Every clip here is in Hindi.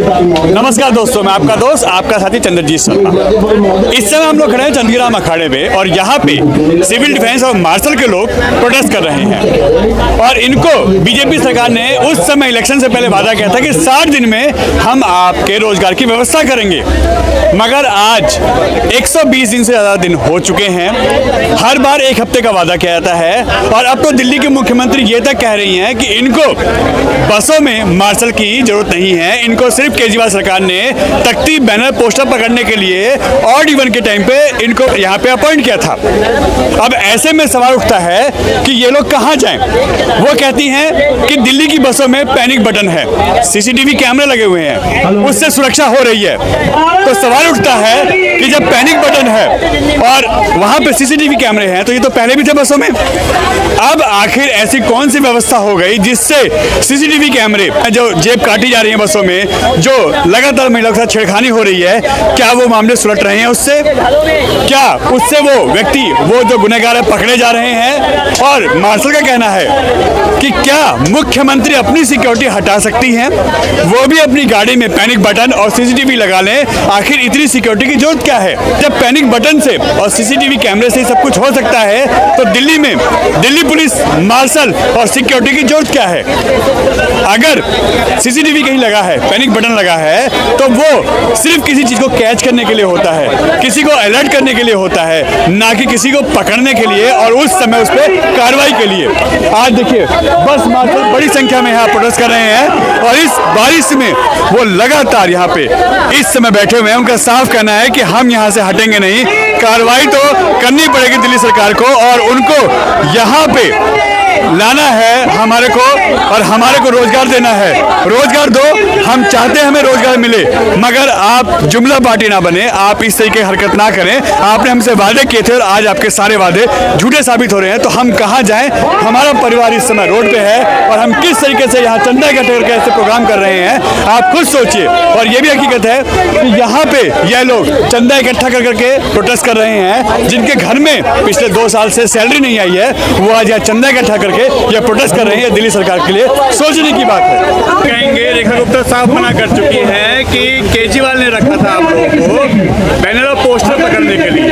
नमस्कार दोस्तों, मैं आपका दोस्त आपका साथी चंद्रजीत शर्मा। इस समय हम लोग खड़े हैं चंदगीराम अखाड़े पे और यहाँ पे सिविल डिफेंस और मार्शल के लोग प्रोटेस्ट कर रहे हैं और इनको बीजेपी सरकार ने उस समय इलेक्शन से पहले वादा किया था कि 60 दिन में हम आपके रोजगार की व्यवस्था करेंगे, मगर आज 120 दिन से ज़्यादा दिन हो चुके हैं। हर बार एक हफ्ते का वादा किया जाता है और अब तो दिल्ली के मुख्यमंत्री ये तक कह रही हैं कि इनको बसों में मार्शल की जरूरत नहीं है, इनको सिर्फ केजरीवाल सरकार ने तख्ती बैनर पोस्टर पकड़ने के लिए ऑड इवन के टाइम पे इनको यहाँ पे अपॉइंट किया था। अब ऐसे में सवाल उठता है कि ये लोग कहाँ जाएं? वो कहती हैं कि दिल्ली की बसों में पैनिक बटन है, सीसीटीवी कैमरे लगे हुए हैं, उससे सुरक्षा हो रही है। तो सवाल उठता है कि जब पैनिक बटन है और वहाँ पे सीसीटीवी कैमरे हैं तो ये तो पहले भी थे बसों में। अब आखिर ऐसी कौन सी व्यवस्था हो गई जिससे सीसीटीवी कैमरे जो जेब काटी जा रही है बसों में, जो लगातार महिलाओं के साथ छेड़खानी हो रही है, क्या वो मामले सुलट रहे हैं उससे? क्या उससे वो व्यक्ति, वो जो गुनहगार है, पकड़े जा रहे हैं? और मार्शल का कहना है कि क्या मुख्यमंत्री अपनी सिक्योरिटी हटा सकती हैं, वो भी अपनी गाड़ी में पैनिक बटन और सीसीटीवी लगा लें? आखिर इतनी सिक्योरिटी की जरूरत क्या है? जब पैनिक बटन से और सीसीटीवी कैमरे से सब कुछ हो सकता है तो दिल्ली में दिल्ली पुलिस, मार्शल और सिक्योरिटी की जरूरत क्या है? अगर सीसीटीवी कहीं लगा है, पैनिक बटन लगा है, तो वो सिर्फ किसी चीज को कैच करने के लिए होता है, किसी को अलर्ट करने के लिए होता है, ना कि किसी को पकड़ने के लिए और उस समय उस पर कार्रवाई के लिए। आज देखिए बस मार्शल बड़ी संख्या में यहाँ प्रोटेस्ट कर रहे हैं और इस बारिश में वो लगातार यहाँ पे इस समय बैठे हुए हैं। उनका साफ कहना है कि हम यहाँ से हटेंगे नहीं, कार्रवाई तो करनी पड़ेगी दिल्ली सरकार को और उनको यहाँ पे लाना है हमारे को और हमारे को रोजगार देना है। रोजगार दो, हम चाहते हैं हमें रोजगार मिले, मगर आप जुमला पार्टी ना बने, आप इस तरीके की हरकत ना करें। आपने हमसे वादे किए थे और आज आपके सारे वादे झूठे साबित हो रहे हैं। तो हम कहाँ जाएं? हमारा परिवार इस समय रोड पे है और हम किस तरीके से यहाँ चंदा इकट्ठा करके ऐसे प्रोग्राम कर रहे हैं, आप खुद सोचिए। और ये भी हकीकत है कि यहाँ पे यह लोग चंदा इकट्ठा कर करके प्रोटेस्ट कर रहे हैं, जिनके घर में पिछले 2 साल से सैलरी नहीं आई है, वो आज यहाँ चंदा इकट्ठा करके ये प्रोटेस्ट कर रहे हैं। दिल्ली सरकार के लिए सोचने की बात है। कहेंगे रेखा गुप्ता साफ मना कर चुकी हैं कि केजरीवाल ने रखा था आप लोगों को बैनर और पोस्टर पकड़ने के लिए,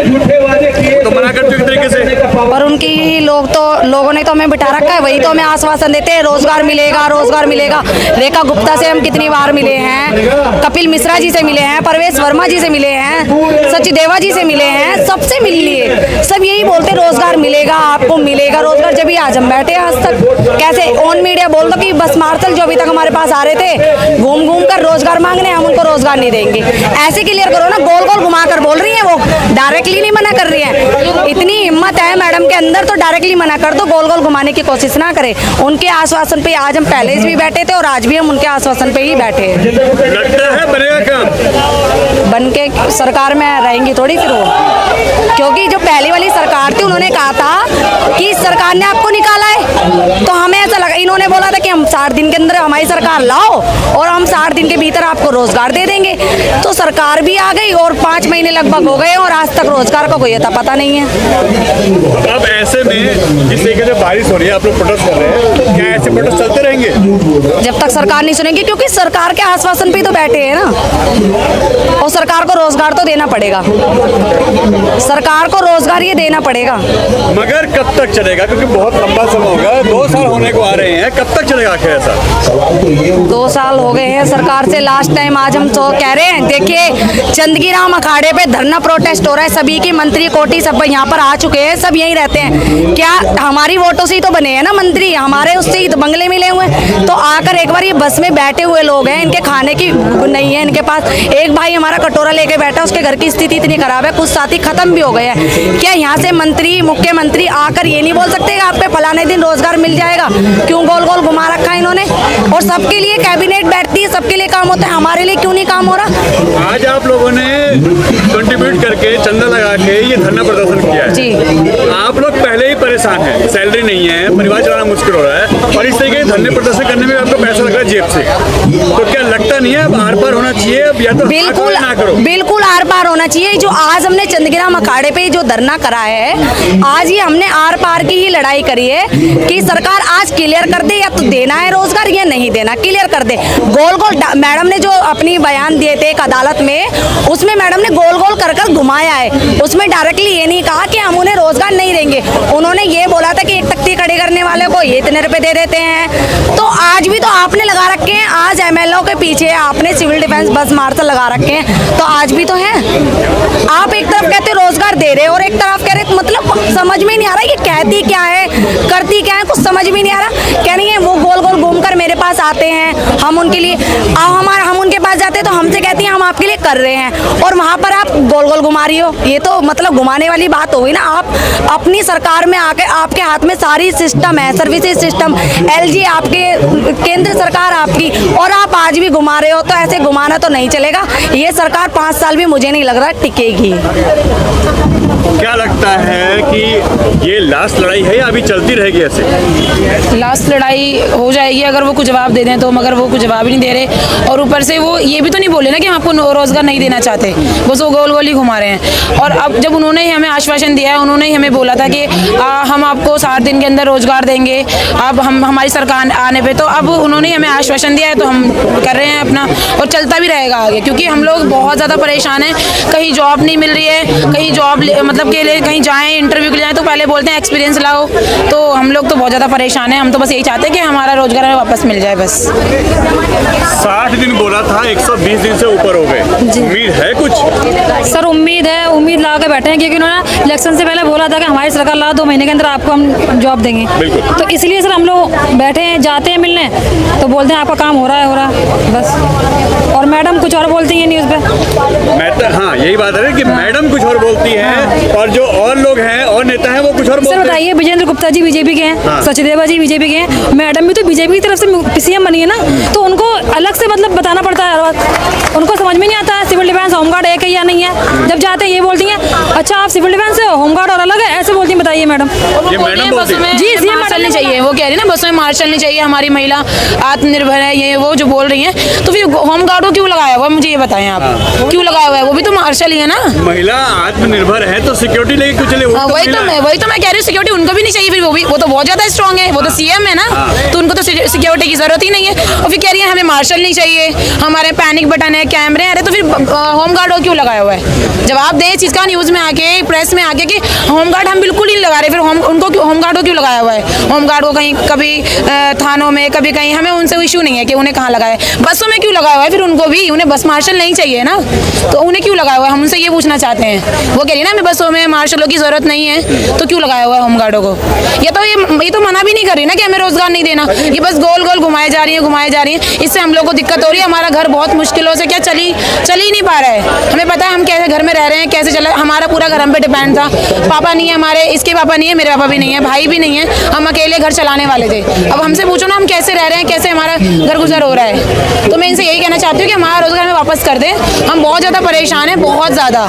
तो मना कर चुकी तरीके से। और उनकी लोगों ने तो हमें बिठा रखा है, वही तो हमें आश्वासन देते हैं रोजगार मिलेगा, रोजगार मिलेगा। रेखा गुप्ता से हम कितनी बार मिले हैं, कपिल मिश्रा जी से मिले हैं, परवेश वर्मा जी से मिले हैं, सचदेवा जी से मिले हैं, सबसे मिल लिए। सब यही बोलते रोजगार मिलेगा, आपको मिलेगा रोजगार। जब भी आज हम बैठे आज तक कैसे ऑन मीडिया बोल दो कि बस मार्शल जो अभी तक हमारे पास आ रहे थे घूम घूम कर रोजगार मांगने, हम उनको रोजगार नहीं देंगे। ऐसे क्लियर करो ना, गोल गोल घुमा कर बोल रही है, वो डायरेक्टली नहीं मना कर रही है। इतनी हिम्मत है मैडम के अंदर तो डायरेक्टली मना कर दो, गोल गोल घुमाने की कोशिश ना करें। उनके आश्वासन पे आज हम पहले भी बैठे थे और आज भी हम उनके आश्वासन पे ही बैठे हैं। लगता है बनेगा काम? बन के सरकार में रहेंगी थोड़ी फिर वो, क्योंकि जो पहली वाली सरकार थी उन्होंने कहा था कि सरकार ने आपको निकाला है, तो हमें ऐसा लगा, इन्होंने बोला था कि हम 60 दिन के अंदर हमारी सरकार लाओ और हम 60 दिन के भीतर आपको रोजगार दे देंगे। तो सरकार भी आ गई और 5 महीने लगभग हो गए और आज तक रोजगार का कोई पता नहीं है। अब ऐसे में जिस तरीके से बारिश हो रही है, आप लोग प्रोटेस्ट कर रहे हैं, क्या ऐसे प्रोटेस्ट चलते रहेंगे जब तक सरकार नहीं सुनेगी? क्योंकि सरकार के आश्वासन पे तो बैठे हैं ना, और सरकार को रोजगार तो देना पड़ेगा, सरकार को रोजगार ये देना पड़ेगा। मगर कब तक चलेगा? क्योंकि बहुत लंबा समय होगा, 2 साल होने को आ रहे हैं, कब तक चलेगा आखिर ऐसा? 2 साल हो गए हैं सरकार से। लास्ट टाइम आज हम तो कह रहे हैं, देखिए चंदगीराम अखाड़े पे धरना प्रोटेस्ट हो रहा है, सभी की मंत्री कोटी सब यहाँ पर आ चुके हैं, सब यहीं रहते हैं। क्या हमारी वोटों से ही तो बने हैं ना मंत्री, हमारे उससे ही तो बंगले मिले हुए हैं। तो आकर एक बार ये बस में बैठे हुए लोग हैं, इनके खाने की नहीं है इनके पास। एक भाई हमारा कटोरा लेके बैठा, उसके घर की स्थिति इतनी खराब है, कुछ साथी खत्म भी हो गए हैं। क्या यहाँ से मंत्री, मुख्यमंत्री आकर ये नहीं बोल सकते कि आपके फलाने दिन रोजगार मिल जाएगा? क्यों गोल गोल घुमा रखा है इन्होंने? और सबके लिए कैबिनेट बैठती है, सबके लिए काम होता है, हमारे लिए क्यों नहीं काम हो रहा? आज आप लोगों ने कंट्रीब्यूट करके चंदा लगा के ये धरना प्रदर्शन किया है जी। आप लोग पहले ही परेशान है, सैलरी नहीं है, परिवार चलाना मुश्किल हो रहा है और इस तरीके के धरने प्रदर्शन करने में आपको पैसा लग रहा है जेब से, तो क्या लगता नहीं है अब आर पार होना चाहिए? अब या तो बिल्कुल ना करो, बिल्कुल आर पार होना चाहिए। जो आज हमने चंदग्राम अखाड़े पे जो धरना करा है, आज ही हमने आर पार की ही लड़ाई करी है कि सरकार आज क्लियर कर दे, या तो देना है रोजगार या नहीं देना, क्लियर कर दे। गोल गोल मैडम ने जो अपनी बयान दिए थे एक अदालत में, उसमें मैडम ने गोल गोल कर कर घुमाया है। उसमें डायरेक्टली ये नहीं कहा कि हम उन्हें रोजगार नहीं देंगे, उन्होंने ये बोला था कि एक तख्ती खड़ी करने वाले को ये इतने रुपए दे देते हैं। तो आज भी तो आपने लगा रखे हैं, आज एमएलओ के पीछे आपने सिविल डिफेंस बस मार्शल लगा रखे हैं, तो आज भी तो है। आप एक तरफ कहते रोजगार दे रहे और एक तरफ कह रहे, मतलब समझ में नहीं आ रहा ये कहती क्या है करती क्या है, कुछ समझ में नहीं आ रहा। कह रही है वो गोल गोल घूमकर मेरे पास आते हैं, हम उनके लिए हम उनके पास जाते हैं तो हमसे कहती हैं हम आपके लिए कर रहे हैं, और वहाँ पर आप गोल गोल घुमा रही हो। ये तो मतलब घुमाने वाली बात हो गई ना। आप अपनी सरकार में आके आपके हाथ में सारी सिस्टम है, सर्विसेज सिस्टम, एलजी आपके, केंद्र सरकार आपकी, और आप आज भी घुमा रहे हो। तो ऐसे घुमाना तो नहीं चलेगा। ये सरकार 5 साल भी मुझे नहीं लग रहा टिकेगी। क्या लगता है कि ये लास्ट लड़ाई है या अभी चलती रहेगी ऐसे? लास्ट लड़ाई हो जाएगी अगर वो कुछ जवाब दे दें तो, मगर वो कुछ जवाब ही नहीं दे रहे। और ऊपर से वो ये भी तो नहीं बोले ना कि हम आपको रोजगार नहीं देना चाहते, बस वो गोल गोल ही घुमा रहे हैं। और अब जब उन्होंने ही हमें आश्वासन दिया है, उन्होंने ही हमें बोला था कि हम आपको 60 दिन के अंदर रोजगार देंगे, अब हम हमारी सरकार आने पे, तो अब उन्होंने ही हमें आश्वासन दिया है तो हम कर रहे हैं अपना, और चलता भी रहेगा आगे। क्योंकि हम लोग बहुत ज़्यादा परेशान हैं, कहीं जॉब नहीं मिल रही है, कहीं जॉब मतलब के लिए कहीं जाएँ इंटरव्यू के लिए जाएँ तो पहले बोलते हैं एक्सपीरियंस लाओ। तो हम लोग तो बहुत ज़्यादा परेशान हैं। हम तो बस यही चाहते हैं कि हमारा रोजगार हमें वापस मिल जाए बस। 60 दिन बोला था, 120 दिन से ऊपर हो गए, उम्मीद है कुछ? सर उम्मीद है, उम्मीद ला के बैठे हैं, क्योंकि उन्होंने इलेक्शन से पहले बोला था कि हमारी सरकार ला 2 महीने के अंदर आपको हम जॉब देंगे। तो इसलिए सर हम लोग बैठे हैं, जाते हैं मिलने तो बोलते हैं आपका काम हो रहा है बस। और मैडम कुछ और बोलती हैं न्यूज़ पे। हाँ यही बात है कि मैडम कुछ और बोलती हैं और जो और लोग हैं और नेता हैं वो कुछ और बोलते हैं। सर बताइए, विजेंद्र गुप्ता जी बीजेपी के हैं, सचदेवा जी बीजेपी के हैं, मैडम भी तो बीजेपी की तरफ से सीएम बनी है ना, तो उनको अलग से मतलब बताना पड़ता है हर बात। उनको समझ में नहीं आता है सिविल डिफेंस होमगार्ड एक है या नहीं है। जब जाते हैं ये बोलती हैं अच्छा आप सिविल डिफेंस से होमगार्ड और अलग है, ऐसे बोलती हैं। बताइए मैडम। जी सीएम मार्शल नहीं चाहिए, वो कह रही है ना बसों में मार्शल नहीं चाहिए, हमारी महिला आत्मनिर्भर है, ये वो जो बोल रही हैं। तो फिर होमगार्ड को क्यों लगाया हुआ, मुझे ये बताएं आप, क्यों लगाया हुआ है? वो भी तो मार्शल ही है ना। महिला आत्मनिर्भर है तो सिक्योरिटी लेके कुछ ले, वही तो मैं कह रही हूँ, सिक्योरिटी उनको भी नहीं चाहिए। फिर वो तो बहुत ज्यादा स्ट्रांग है, वो तो सीएम है ना, तो उनको तो सिक्योरिटी की जरूरत ही नहीं है। और फिर कह रही है हमें मार्शल नहीं चाहिए, हमारे पैनिक बटन है, कैमरे हैं, तो फिर होमगार्ड क्यों लगाया हुआ है? जवाब दे इस चीज का न्यूज में आके, प्रेस में आके कि होमगार्ड हम बिल्कुल ही लगा रहे, फिर उनको होमगार्ड को क्यों लगाया हुआ है? होमगार्ड को कहीं कभी थानों में, कभी कहीं, हमें उनसे इशू नहीं है कि उन्हें कहाँ लगाया है। बसों में क्यों लगाया हुआ है? फिर उनको भी, उन्हें बस मार्शल नहीं चाहिए ना, तो उन्हें क्यों लगाया हुआ है? हम उनसे ये पूछना चाहते हैं। वो कह रही है ना हमें बसों में मार्शलों की जरूरत नहीं है, तो क्यों लगाया हुआ है होमगार्डों को? ये तो मना भी नहीं कर रही ना कि हमें रोजगार नहीं देना, ये बस गोल गोल घुमाए जा रही है। इससे हम लोग को दिक्कत हो रही है। हमारा घर बहुत मुश्किलों से क्या चल ही नहीं पा रहा है। हमें पता है हम कैसे घर में रह रहे हैं, कैसे चल रहा है। हमारा पूरा घर हम पे डिपेंड था। पापा नहीं है हमारे, इसके पापा नहीं है, मेरे पापा भी नहीं है, भाई भी नहीं है, हम अकेले घर चलाने वाले थे। अब हमसे पूछो ना हम कैसे रह रहे हैं, कैसे हमारा घर गुजर हो रहा है। तो मैं इनसे यही कहना चाहती हूँ कि हमारा रोजगार हमें वापस कर दें। हम बहुत ज्यादा परेशान हैं, बहुत ज्यादा।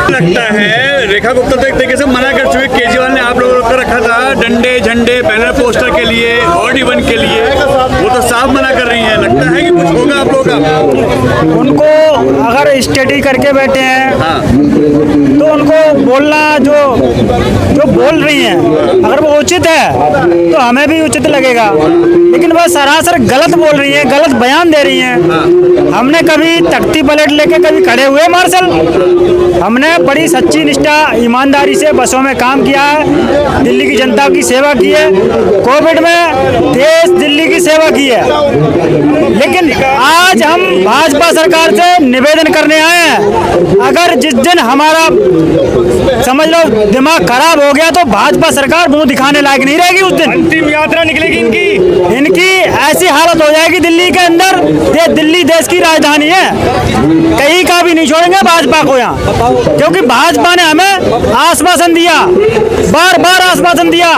लगता है रेखा गुप्ता तो एक तरीके से मना कर चुके, केजरीवाल ने आप लोगों को रखा था डंडे झंडे बैनर पोस्टर के लिए, ऑड इवन के लिए, वो तो साफ मना कर रही है। लगता है कि कुछ होगा आप लोगों का? उनको अगर स्टडी करके बैठे हैं तो उनको बोलना जो बोल रही हैं अगर वो उचित है तो हमें भी उचित लगेगा, लेकिन वह सरासर गलत बोल रही है, गलत बयान दे रही हैं। हमने कभी तख्ती पलट लेके कभी खड़े हुए मार्शल? हमने बड़ी सच्ची निष्ठा ईमानदारी से बसों में काम किया है, दिल्ली की जनता की सेवा की है, कोविड में देश दिल्ली की सेवा की है। लेकिन आज हम भाजपा सरकार से निवेदन करने आए हैं, अगर जिस दिन हमारा समझ लो दिमाग खराब हो गया तो भाजपा सरकार मुंह दिखाने लायक नहीं रहेगी। उस दिन अंतिम यात्रा निकलेगी इनकी ऐसी हालत हो जाएगी दिल्ली के अंदर। ये दिल्ली देश की राजधानी है, कहीं का भी नहीं छोड़ेंगे भाजपा को यहाँ, क्योंकि भाजपा ने हमें आश्वासन दिया, बार बार आश्वासन दिया।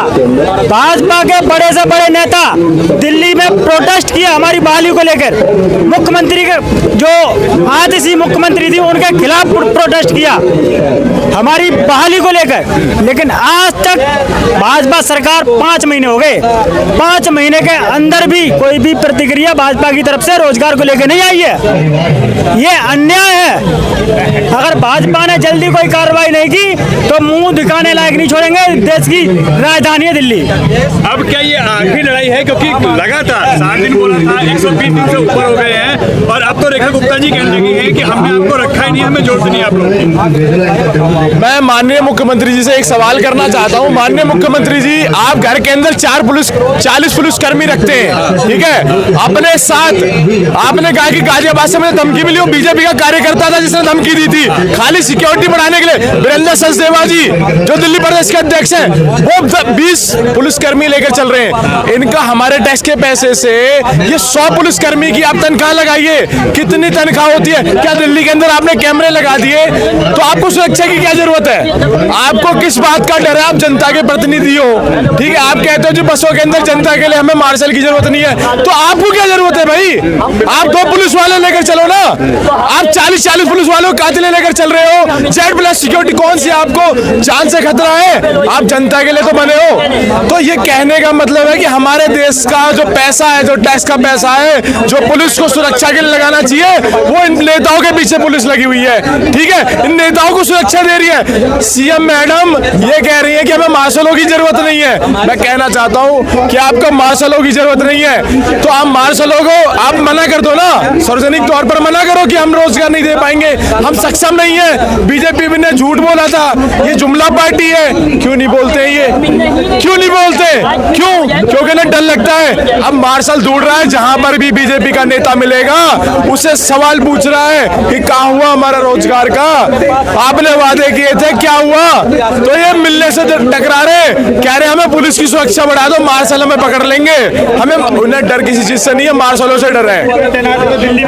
भाजपा के बड़े से बड़े नेता दिल्ली में प्रोटेस्ट किया हमारी बहाली को लेकर। मुख्यमंत्री के जो आतिशी मुख्यमंत्री थी उनके खिलाफ प्रोटेस्ट किया। हमारी बहाली को लेकर, लेकिन आज तक भाजपा सरकार 5 महीने हो गए, 5 महीने के अंदर भी कोई भी प्रतिक्रिया भाजपा की तरफ से रोजगार को लेकर नहीं आई है। ये अन्याय है। अगर भाजपा ने जल्दी कोई कार्रवाई नहीं की तो मुंह दिखाने लायक नहीं छोड़ेंगे। देश की राजधानी है दिल्ली। अब क्या ये आखिरी लड़ाई है, क्योंकि लगातार 7 दिन बोला था, 120 दिन से ऊपर हो गए हैं और अब तो रेखा गुप्ता जी कहने लगी है कि हमने आपको रखा ही नहीं, हमें जोर से नहीं आप लोग। मैं माननीय मुख्यमंत्री जी से एक सवाल करना चाहता हूं। माननीय मुख्यमंत्री जी, आप घर के अंदर 40 पुलिसकर्मी रखते हैं, ठीक है? अपने साथ आपने कहा कि गाजियाबाद से मुझे धमकी मिली, वो बीजेपी का कार्यकर्ता था जिसने धमकी दी थी खाली सिक्योरिटी बढ़ाने के लिए। वीरेंद्र सचदेवा जी जो दिल्ली प्रदेश के अध्यक्ष हैं, वो 20 पुलिसकर्मी लेकर चल रहे हैं। इनका हमारे टैक्स के पैसे से ये 100 पुलिसकर्मी की आप तनख्वाह लगाइए, कितनी तनख्वाह होती है? क्या दिल्ली के अंदर आपने कैमरे लगा दिए तो आपको सुरक्षा की क्या जरूरत है? आपको किस बात का डर है? आप जनता के प्रतिनिधि हो, ठीक है? आप कहते हो जी बसों के अंदर जनता के लिए हमें मार्शल की जरूरत नहीं है, तो आपको क्या जरूरत है भाई? आप 2 पुलिस वाले लेकर चलो ना। आप 40 पुलिस वालों को कातिले लेकर चल रहे हो। Z+ सिक्योरिटी कौन सी आपको जान से खतरा है? आप जनता के लिए तो बने हो। तो ये कहने का मतलब है कि हमारे देश का जो पैसा है, जो टैक्स का पैसा है, जो पुलिस को सुरक्षा के लिए लगाना चाहिए, वो इन नेताओं के पीछे पुलिस लगी हुई है, ठीक है? इन नेताओं को सुरक्षा दे रही है। सीएम मैडम ये कह रही है कि हमें मार्शलों की जरूरत नहीं है। मैं कहना चाहता हूं कि आपको मार्शलों की जरूरत नहीं है, तो आप मार्शलों को आप मना कर दो ना, सार्वजनिक तौर पर मना करो कि हम रोजगार नहीं दे पाएंगे, हम सक्षम नहीं है। बीजेपी ने झूठ बोला था, ये जुमला पार्टी है। क्यों नहीं बोलते ये? क्यों नहीं बोलते? क्यों? क्योंकि ना डर लगता है। अब मार्शल ढूंढ रहा है, जहां पर भी बीजेपी का नेता मिलेगा उससे सवाल पूछ रहा है कि कहां हुआ हमारा रोजगार का? आपने वादे किए थे, क्या हुआ? तो ये मिलने से टकरा रहे, कह रहे हमें पुलिस की सुरक्षा बढ़ा दो, मार्शल हमें पकड़ लेंगे। हमें उन्हें डर किसी चीज से नहीं है, मार्शलों से डर है।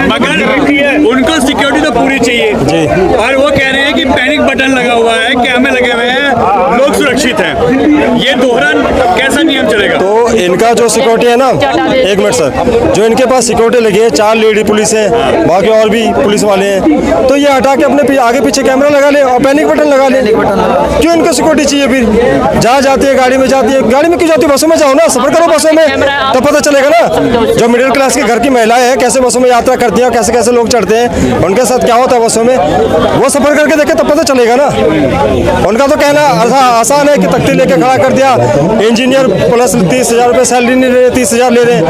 मगर उनको सिक्योरिटी तो पूरी चाहिए जी। और वो कह रहे हैं कि पैनिक बटन लगा हुआ है, कैमरे लगे हुए हैं, लोग सुरक्षित हैं। ये दोहरान कैसा नियम चलेगा? तो इनका जो सिक्योरिटी है ना, 1 मिनट सर, जो इनके पास सिक्योरिटी लगी है, 4 लेडी पुलिस है, बाकी और भी पुलिस वाले हैं, तो ये हटा के अपने आगे पीछे कैमरा लगा ले और पैनिक बटन लगा ले। क्यों इनको सिक्योरिटी चाहिए? फिर जहाँ जाती है गाड़ी में जाती है, गाड़ी में क्यों जाती है? बसों में जाओ ना, सफर करो बसों में, तब पता चलेगा ना। जो मिडिल क्लास के घर की महिलाएं हैं कैसे बसों में यात्रा करती हैं, कैसे कैसे लोग चढ़ते हैं, उनके साथ क्या होता है बसों में, वो सफर करके देखे तब पता चलेगा ना। उनका तो कहना आसान है कि तख्ती लेके खड़ा कर दिया, इंजीनियर प्लस 30,000 रुपये सैलरी नहीं ले रहे, 30,000 ले रहे।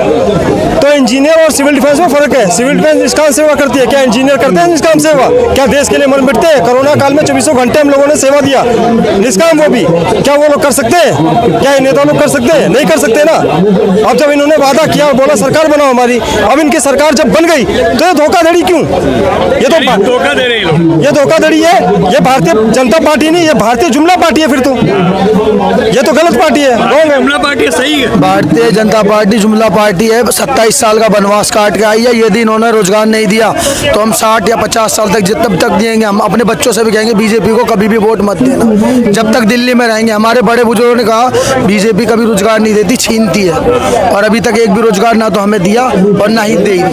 तो इंजीनियर और सिविल डिफेंस में फर्क है। सिविल डिफेंस निष्काम सेवा करती है, क्या इंजीनियर करते हैं निष्काम सेवा? क्या देश के लिए मर मिटते हैं? कोरोना काल में 24 घंटे हम लोगों ने सेवा दिया, निष्काम वो भी। क्या वो लोग कर सकते हैं? क्या नेता लोग कर सकते हैं? नहीं कर सकते ना। अब जब इन्होंने वादा किया और बोला सरकार बनाओ हमारी, अब इनकी सरकार जब बन गई तो ये धोखाधड़ी क्यों? ये तो धोखा दे रहे हैं लोग। ये धोखाधड़ी है। ये भारतीय जनता पार्टी नहीं, ये भारतीय जुमला पार्टी है। फिर तो ये तो गलत पार्टी है। जुमला पार्टी सही है। भारतीय जनता पार्टी जुमला पार्टी है। 27 साल का वनवास काट के आई है। यदि इन्होंने रोजगार नहीं दिया तो हम 60 या 50 साल तक तब तक दिएंगे। हम अपने बच्चों से भी कहेंगे बीजेपी को कभी भी वोट मत देना जब तक दिल्ली में रहेंगे। हमारे बड़े बुजुर्गों ने कहा बीजेपी कभी रोजगार नहीं देती, छीनती है, और अभी तक एक भी रोजगार ना तो हमें दिया और ना ही देगी।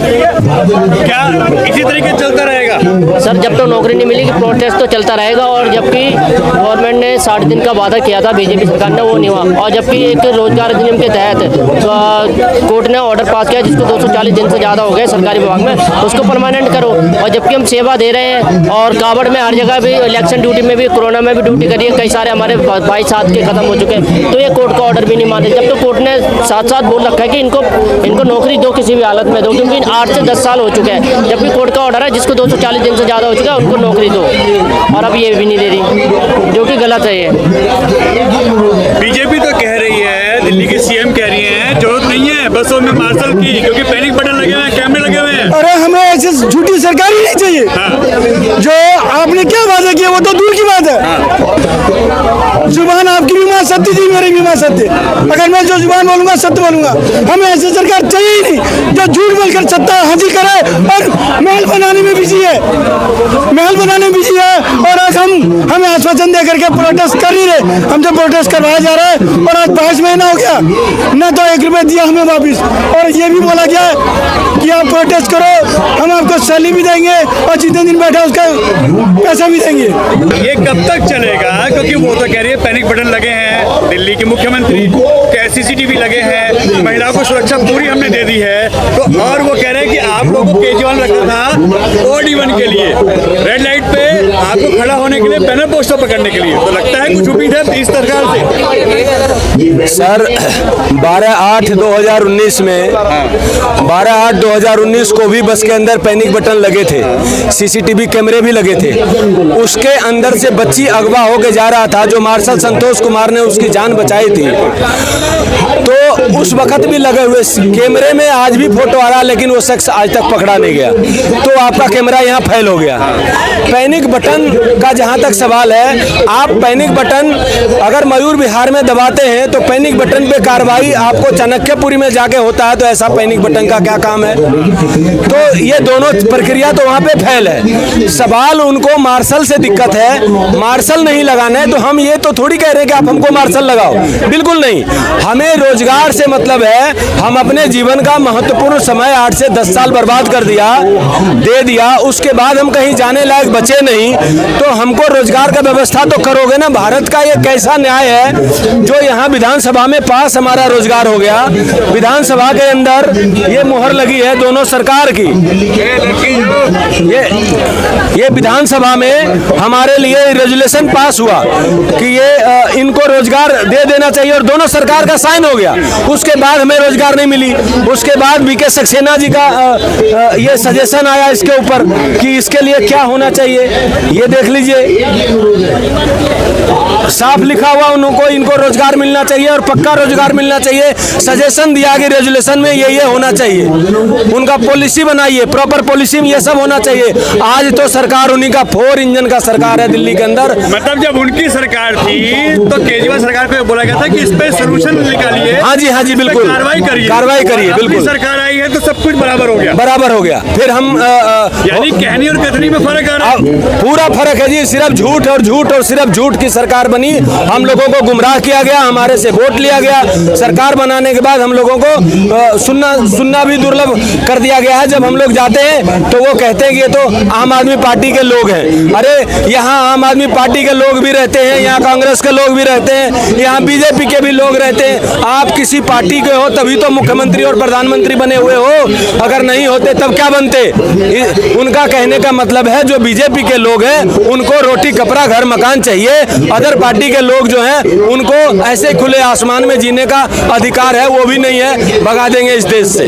क्या इसी तरीके चलता रहेगा? सर जब तक नौकरी नहीं मिलेगी प्रोटेस्ट तो चलता रहेगा। और जबकि गवर्नमेंट ने 60 दिन का वादा किया था बीजेपी सरकार ने, वो नहीं हुआ। और जबकि एक रोजगार अधिनियम के तहत कोर्ट ने ऑर्डर पास किया जिसको 240 दिन से ज़्यादा हो गए सरकारी विभाग में, उसको परमानेंट करो। और जबकि हम सेवा दे रहे हैं और कावड़ में हर जगह भी इलेक्शन ड्यूटी में भी, कोरोना में भी ड्यूटी करी है, कई सारे हमारे भाई साथ के खत्म हो चुके हैं, तो ये कोर्ट का ऑर्डर भी नहीं मानते। जब तो कोर्ट ने साथ साथ बोल रखा है कि इनको नौकरी दो, किसी भी हालत में दो, क्योंकि 8 से 10 साल हो चुके हैं। जबकि कोर्ट का ऑर्डर है जिसको 240 दिन से ज़्यादा हो चुका है उनको नौकरी दो, और अब ये भी नहीं दे रही, जो कि गलत है। ये बीजेपी तो कह रही है, दिल्ली के सीएम कह रही है जरूरत नहीं है बसों में मार्शल की, क्योंकि पैनिक बटन लगे हुए हैं, कैमरे लगे हुए हैं। अरे हमें ऐसी झूठी सरकार ही नहीं चाहिए। जो आपने क्या वादा किया वो तो दूर की बात है। जुबान आपकी भी मां सत्य थी, मेरी भी मां सत्य। अगर मैं जो जुबान बोलूंगा सत्य बोलूंगा। हमें ऐसी सरकार चाहिए ही नहीं जो झूठ बोलकर सत्ता हासिल करे और महल बनाने में बिजी है, महल बनाने में बिजी है। और आज हमें आश्वासन दे करके प्रोटेस्ट कर ही रहे। हम जब प्रोटेस्ट करवाया जा रहा है और आज 5 महीना हो गया, न तो 1 रुपये दिया हमें वापिस, और ये भी बोला गया कि आप प्रोटेस्ट करो, हम आपको सैलरी भी देंगे और जितने दिन बैठे उसका पैसा भी देंगे। ये कब तक चलेगा आपका क्यों वो तो कह रही है पैनिक बटन लगे हैं दिल्ली के मुख्यमंत्री, CCTV लगे हैं, महिलाओं को सुरक्षा पूरी हमने दे दी है, तो और वो कह रहे हैं कि आप लोगों को केजरीवाल रखा था OD1 के लिए, रेड लाइट पे आपको खड़ा होने के लिए, बैनर पोस्टर पकड़ने के लिए, तो लगता है कुछ उम्मीद है इस सरकार से? सर 12/8/2019 में 12/8/2019 को भी बस के अंदर पैनिक बटन लगे थे, CCTV कैमरे भी लगे थे। उसके अंदर से बच्ची अगवा होके जा रहा था, जो मार्शल संतोष कुमार ने उसकी जान बचाई थी, तो उस वक्त भी लगे हुए कैमरे में आज भी फोटो आ रहा, लेकिन वो शख्स आज तक पकड़ा नहीं गया। तो आपका कैमरा यहाँ फेल हो गया। पैनिक बटन का जहाँ तक सवाल है, आप पैनिक बटन अगर मयूर विहार में दबाते हैं तो पैनिक बटन पे कार्रवाई आपको चाणक्यपुरी में जाके होता है, तो ऐसा पैनिक बटन का क्या काम है? तो ये दोनों प्रक्रिया तो वहाँ पे फेल है। सवाल उनको मार्शल से दिक्कत है, मार्शल नहीं लगाना है, तो हम ये तो थोड़ी कह रहे हैं कि आप हमको मार्शल लगाओ, बिल्कुल नहीं। हमें रोजगार से मतलब है। हम अपने जीवन का महत्वपूर्ण समय 8 से 10 साल बर्बाद कर दिया, दे दिया, उसके बाद हम कहीं जाने लायक बचे नहीं, तो हमको रोजगार का व्यवस्था तो करोगे ना। भारत का ये कैसा न्याय है जो यहाँ विधानसभा में पास हमारा रोजगार हो गया, विधानसभा के अंदर ये मुहर लगी है दोनों सरकार की। ये विधानसभा में हमारे लिए रेजोल्यूशन पास हुआ कि ये इनको रोजगार दे देना चाहिए, और दोनों सरकार का साइन हो गया। उसके बाद हमें रोजगार नहीं मिली। उसके बाद बीके सक्सेना जी का ये सजेशन आया इसके ऊपर कि इसके लिए क्या होना चाहिए, ये देख लीजिए, साफ लिखा हुआ उनको इनको रोजगार मिलना चाहिए और पक्का रोजगार मिलना चाहिए। सजेशन दिया कि रेजोल्यूशन में ये होना चाहिए, उनका पॉलिसी बनाइए, प्रॉपर पॉलिसी में ये सब होना चाहिए। आज तो सरकार उन्हीं का 4 इंजन का सरकार है दिल्ली के अंदर। मतलब जब उनकी सरकार थी तो केजरीवाल सरकार को बोला गया था कि इस पे सोल्यूशन निकालिए। हाँ जी बिल्कुल, कार्रवाई करिए। बिल्कुल सरकार आई है तो सब कुछ बराबर हो गया। फिर हम यानी कहनी और कथनी में फर्क आ रहा है। पूरा फर्क है जी, सिर्फ झूठ और सिर्फ झूठ की सरकार बनी। हम लोगों को गुमराह किया गया, हमारे से वोट लिया गया। सरकार बनाने के बाद हम लोगों को सुनना भी दुर्लभ कर दिया गया है। जब हम लोग जाते हैं तो वो कहते हैं कि ये तो आम आदमी पार्टी के लोग हैं। अरे यहाँ आम आदमी पार्टी के लोग भी रहते हैं, यहाँ कांग्रेस के लोग भी रहते हैं, यहाँ बीजेपी के भी लोग रहते हैं। आप किसी पार्टी के हो तभी तो मुख्यमंत्री और प्रधानमंत्री बने हुए हो, अगर नहीं होते तब क्या बनते? उनका कहने का मतलब है जो बीजेपी के लोग हैं उनको रोटी कपड़ा घर मकान चाहिए, अदर पार्टी के लोग जो हैं उनको ऐसे खुले आसमान में जीने का अधिकार है वो भी नहीं है, भगा देंगे इस देश से।